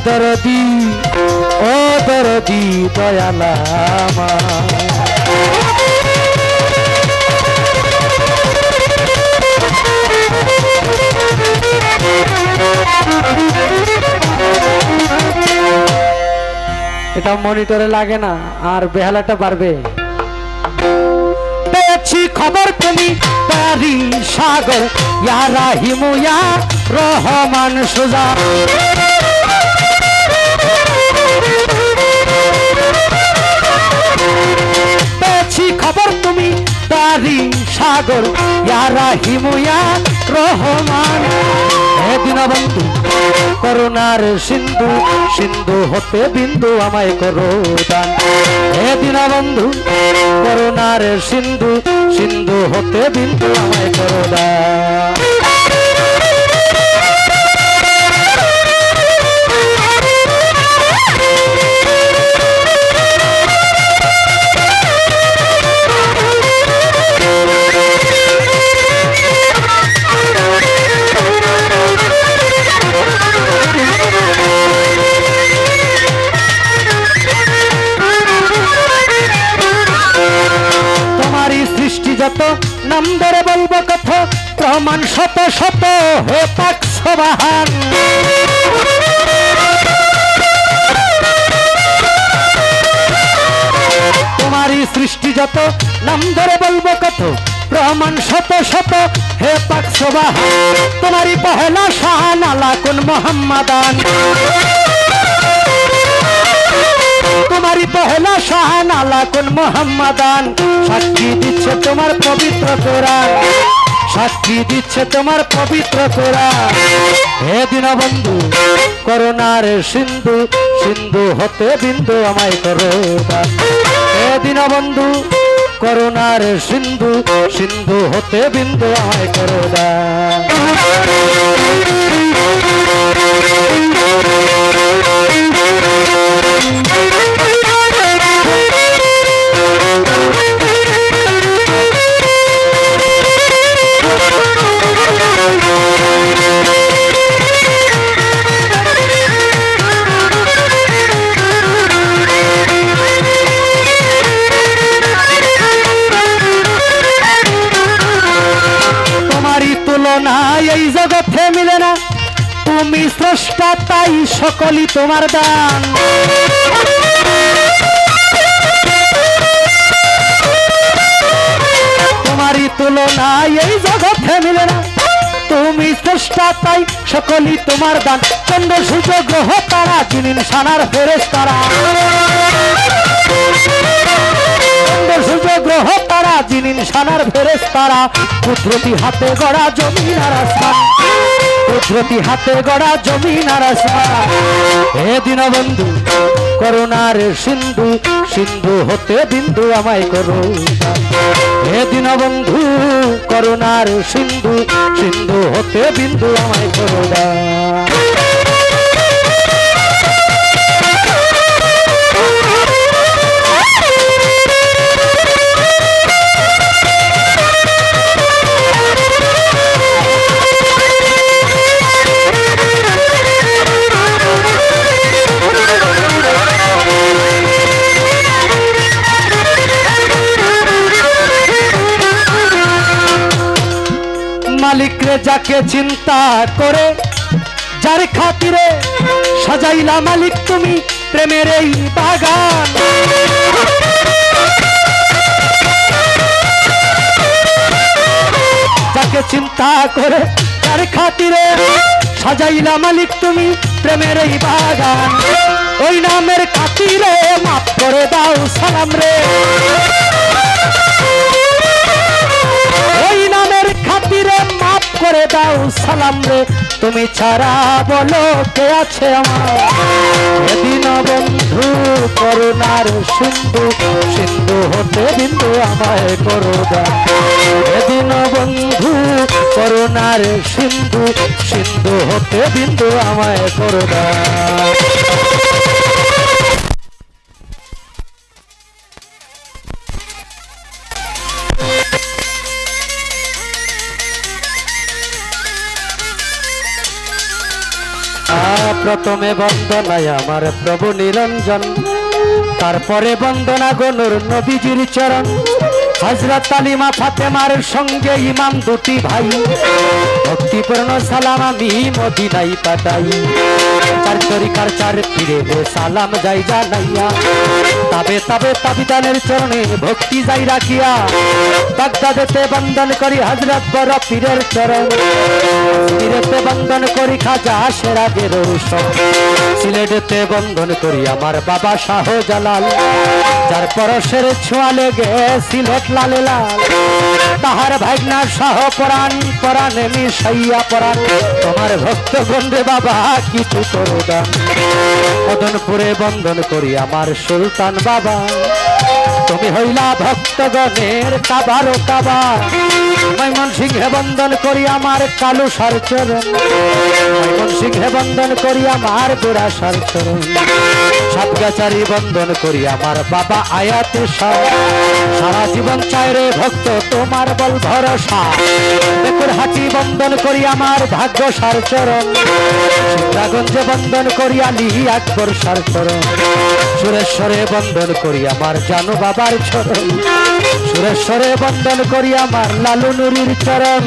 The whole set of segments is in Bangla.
দরদি ও দরদি দয়ালা এটা মনিটরে লাগে না আর বেহালাটা বাড়বে। পেয়েছি খবর তুমি তারি সাগর ইয়া রাহিমু ইয়া রহমান সুজা। পেয়েছি খবর তুমি তারি সাগর ইয়া রাহিমু ইয়া রহমান। হে দীনবন্ধু করুণার সিন্ধু সিন্ধু হতে বিন্দু আমায় করো দান। হে দীনবন্ধু করুণার সিন্ধু সিন্ধু হতে বিন্দু আমায় করো দান। যত নাম ধরে বলবো কত প্রমাণ শত শত হে পাক সবাহান। তোমারই সৃষ্টি যত নাম ধরে বলবো কত প্রমাণ শত শত হে পাক সবাহান। তোমারই পহেলা শাহান আলা কুন মোহাম্মদান। তোমারই পহেলা শাহান আলা কুন মোহাম্মদান। সাক্ষী দিচ্ছে তোমার পবিত্র কোরআন সাক্ষী দিচ্ছে তোমার পবিত্র কোরআন। হে দীনবন্ধু করুণার সিন্ধু সিন্ধু হতে বিন্দু আমায় করো দান। হে দীনবন্ধু করুণার সিন্ধু সিন্ধু হতে বিন্দু আমায় করো দান। এই জগতে মিলে না তুমি স্রষ্টা তাই সকলই তোমার দান। তোমারই তুলনা এই জগতে মিলে না তুমি স্রষ্টা তাই সকলই তোমার দান। চন্দ্র সূর্য গ্রহ তারা জিনিন সানার ফেরেশতারা। চন্দ্র সূর্য গ্রহ তারা জিনিন সানার ফেরেশতারা। কুদরতি হাতে গড়া জমিন আর আসমান কুদরতি হাতে গড়া জমিন আর আসমান। হে দীনবন্ধু করুণার সিন্ধু সিন্ধু হতে বিন্দু আমায় করো দান। হে দীনবন্ধু করুণার সিন্ধু সিন্ধু হতে বিন্দু আমায় করো দান। মালিক রে যাকে চিন্তা করে যার খাতিরে সাজাইলা মালিক তুমি প্রেমের এই বাগান। যাকে চিন্তা করে যার খাতিরে সাজাইলা মালিক তুমি প্রেমের এই বাগান। ওই নামের খাতিরে মাফ করে দাও সালাম রে। ওই নামের খাতিরে মাফ করে দাও সালাম রে। তুমি ছাড়া বলো কে আছে আমার। এদিন বন্ধু করুণার সিন্ধু, সিন্ধু হতে বিন্দু আমায় করো দান। এদিন বন্ধু করুণার সিন্ধু, সিন্ধু হতে বিন্দু আমায় করো দান। প্রথমে বন্দনায় আমার প্রভু নিরঞ্জন, তারপরে বন্দনা গনুর নবীজির চরণ। হযরত আলিমা ফাতেমার সঙ্গে ইমাম দুটি ভাই, ভক্তিপূর্ণ সালাম আমি মদিনায় পাঠাই। চার তরিকার চার পীরে সালাম যাই জানাইয়া, তবে তবে তাবিদানের চরণে ভক্তি যাই রাখিয়া। বাগদাদেতে বন্দন করি হযরত বড় পীরের চরণ, সিলেটেতে বন্দন করি খাজা সেরাগের রৌশন। সিলেটেতে বন্দন করি আমার বাবা শাহজালাল, যার পরশের ছোঁয়া লেগে সিলেট লালে লাল। তাহার ভাগনা শাহ পরাণ, পরাণে মিশাইয়া পরাণ। তোমার ভক্ত গন্ধে বাবা কিছু করো দান। মদনপুরে বন্দন করি আমার সুলতান বাবা, তুমি হইলা ভক্তগণের কাবারো কাবা। ময়মনসিংহে বন্দন করি আমার কালু সার চরণ, ময়মনসিংহে বন্দন করি আমার গোড়া সার চরণ। সাতগাছারি বন্দন করি আমার বাবা আয়াতে শাহ, সারা জীবন চাই রে ভক্ত তোমার বল ভরসা। বেকুর হাটি বন্দন করি আমার ভাগ্য সার চরণ, সিদ্ধাগঞ্জে বন্দন করি আলী আকবর সার চরণ। সুরেশ্বরে বন্দন করি আমার জানু বাবার চরণ, সুরেশ্বরে বন্দন করি আমার লালু নুরির চরণ।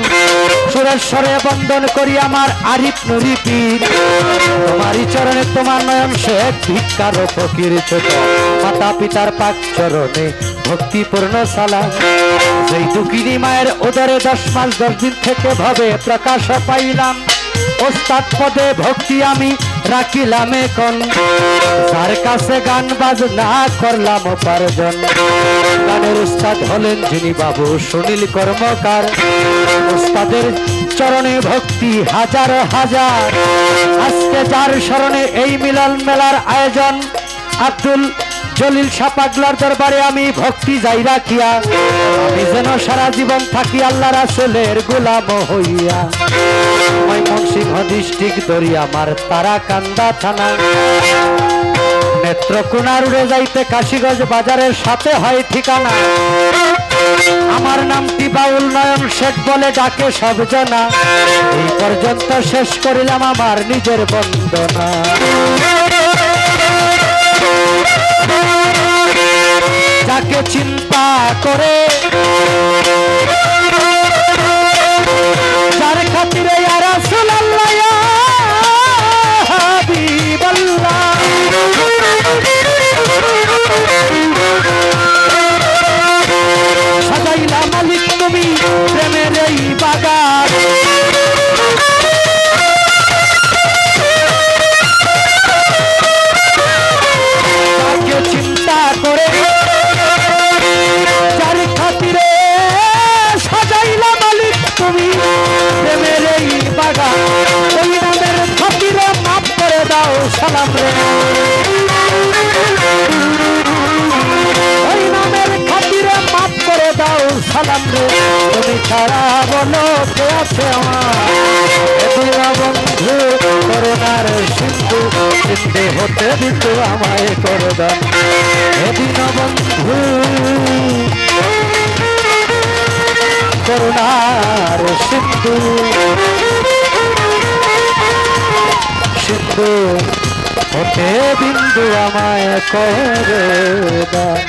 সুরেশ্বরে বন্দন করি আমার আরিফ নুরি পীর, তোমারই চরণে তোমার নয়ন শেখ ভিক্ষার ফকির ছোট। মাতা পিতার পাক চরণে ভক্তিপূর্ণ সালাম। যেই দুঃখিনী মায়ের উদরে 10 মাস 10 দিন থেকে ভবে প্রকাশ পাইলাম। ওস্তাদ পদে ভক্তি আমি রাখিলাম এখন, যার কাছে গান বাজনা করলাম উপার্জন। গানের উস্তাদ হলেন যিনি বাবু সুনীল কর্মকার, উস্তাদের চরণে ভক্তি হাজার হাজার। আজকে যার স্মরণে এই মিলন মেলার আয়োজন, আব্দুল জলিল সাপাগলার দরবারে আমি ভক্তি যাই রাখিয়া। আমি যেন সারা জীবন থাকি আল্লাহ রাসূলের গোলাম হইয়া। ময়মনসিংহ ডিস্ট্রিক্ট দরি আমার তারাকান্দা থানা, নেত্রকোনা রোডে যাইতে কাশীগঞ্জ বাজারের সাথে হয় ঠিকানা। আমার নামটি বাউল নয়ন শেখ বলে ডাকে সব জনা। এই পর্যন্ত শেষ করিলাম আমার নিজের বন্দনা। যাকে চিন্তা করে, যার খাতিরে ইয়া রাসূলুল্লাহ ইয়া হাবিবাল্লাহ, সাজাইলা মালিক তুমি প্রেমের এই বাগান। যাকে চিন্তা করে, যার খাতিরে সাজাইলা মালিক তুমি প্রেমের এই বাগান। ওই নামের খাতিরে মাফ করে দাও সালাম রে, ওই নামের খাতিরে মাফ করে দাও সালাম রে। তুমি ছাড়া বলো কে আছে আমার। এদিন বন্ধু করুণার সিন্ধু, সিন্ধু হতে বিন্দু আমায় করে দান। এদিন বন্ধু করুণার সিন্ধু, সিন্ধু হতে বিন্দু আমায় করে দান।